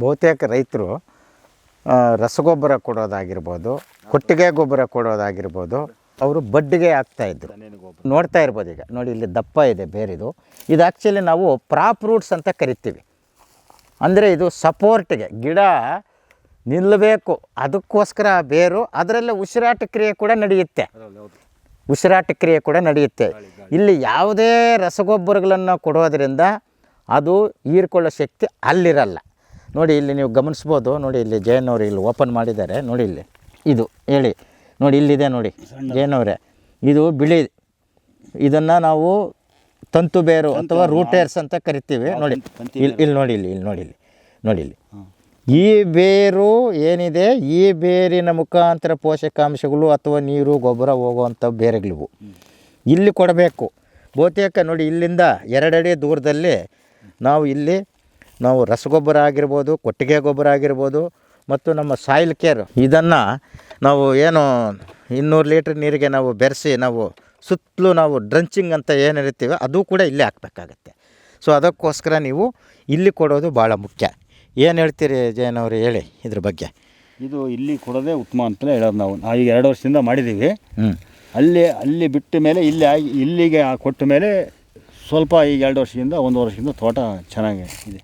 ಬಹುತೇಕ ರೈತರು ರಸಗೊಬ್ಬರ ಕೊಡೋದಾಗಿರ್ಬೋದು, ಕೊಟ್ಟಿಗೆ ಗೊಬ್ಬರ ಕೊಡೋದಾಗಿರ್ಬೋದು, ಅವರು ಬಡ್ಡಿಗೆ ಹಾಕ್ತಾಯಿದ್ರು. ನೋಡ್ತಾ ಇರ್ಬೋದು ಈಗ ನೋಡಿ, ಇಲ್ಲಿ ದಪ್ಪ ಇದೆ ಬೇರಿದು. ಇದು ಆ್ಯಕ್ಚುಲಿ ನಾವು ಪ್ರಾಪ್ ರೂಟ್ಸ್ ಅಂತ ಕರಿತೀವಿ. ಅಂದರೆ ಇದು ಸಪೋರ್ಟ್ಗೆ ಗಿಡ ನಿಲ್ಲಬೇಕು, ಅದಕ್ಕೋಸ್ಕರ ಬೇರು. ಅದರಲ್ಲೇ ಉಸಿರಾಟ ಕ್ರಿಯೆ ಕೂಡ ನಡೆಯುತ್ತೆ. ಇಲ್ಲಿ ಯಾವುದೇ ರಸಗೊಬ್ಬರಗಳನ್ನು ಕೊಡೋದ್ರಿಂದ ಅದು ಹೀರ್ಕೊಳ್ಳೋ ಶಕ್ತಿ ಅಲ್ಲಿರಲ್ಲ. ನೋಡಿ ಇಲ್ಲಿ ನೀವು ಗಮನಿಸ್ಬೋದು. ನೋಡಿ ಇಲ್ಲಿ ಜಯನವರು ಇಲ್ಲಿ ಓಪನ್ ಮಾಡಿದ್ದಾರೆ. ನೋಡಿ ಇಲ್ಲಿ ಇದು ಹೇಳಿ ನೋಡಿ, ಇಲ್ಲಿದೆ ನೋಡಿ ಜಯನವರೇ, ಇದು ಬಿಳಿ. ಇದನ್ನು ನಾವು ತಂತು ಬೇರು ಅಥವಾ ರೂಟೇರ್ಸ್ ಅಂತ ಕರಿತೀವಿ. ನೋಡಿ ಇಲ್ಲಿ ನೋಡಿ, ಇಲ್ಲಿ ಈ ಬೇರು ಏನಿದೆ, ಈ ಬೇರಿನ ಮುಖಾಂತರ ಪೋಷಕಾಂಶಗಳು ಅಥವಾ ನೀರು ಗೊಬ್ಬರ ಹೋಗುವಂಥ ಬೇರುಗಳಿವು ಇಲ್ಲಿ ಕೊಡಬೇಕು. ಬಹುತೇಕ ನೋಡಿ, ಇಲ್ಲಿಂದ 2 ಅಡಿ ದೂರದಲ್ಲಿ ನಾವು ರಸಗೊಬ್ಬರ ಆಗಿರ್ಬೋದು, ಕೊಟ್ಟಿಗೆ ಗೊಬ್ಬರ ಆಗಿರ್ಬೋದು, ಮತ್ತು ನಮ್ಮ ಸಾಯಿಲ್ ಕೇರ್ ಇದನ್ನು ನಾವು ಏನು 200 ಲೀಟ್ರ್ ನೀರಿಗೆ ನಾವು ಬೆರೆಸಿ ನಾವು ಸುತ್ತಲೂ ನಾವು ಡ್ರಂಚಿಂಗ್ ಅಂತ ಏನು ಇರ್ತೀವಿ ಅದು ಕೂಡ ಇಲ್ಲೇ ಹಾಕಬೇಕಾಗತ್ತೆ. ಸೊ ಅದಕ್ಕೋಸ್ಕರ ನೀವು ಇಲ್ಲಿ ಕೊಡೋದು ಭಾಳ ಮುಖ್ಯ. ಏನು ಹೇಳ್ತೀರಿ ಜಯನವರು, ಹೇಳಿ ಇದ್ರ ಬಗ್ಗೆ. ಇದು ಇಲ್ಲಿ ಕೊಡೋದೇ ಉತ್ತಮ ಅಂತಲೇ ಹೇಳೋದು. ನಾವು ಈಗ 2 ವರ್ಷದಿಂದ ಮಾಡಿದ್ದೀವಿ. ಅಲ್ಲಿ ಬಿಟ್ಟ ಮೇಲೆ ಇಲ್ಲಿಗೆ ಕೊಟ್ಟ ಮೇಲೆ ಸ್ವಲ್ಪ ಈಗ 2 ವರ್ಷದಿಂದ 1 ವರ್ಷದಿಂದ ತೋಟ ಚೆನ್ನಾಗಿ ಇದೆ.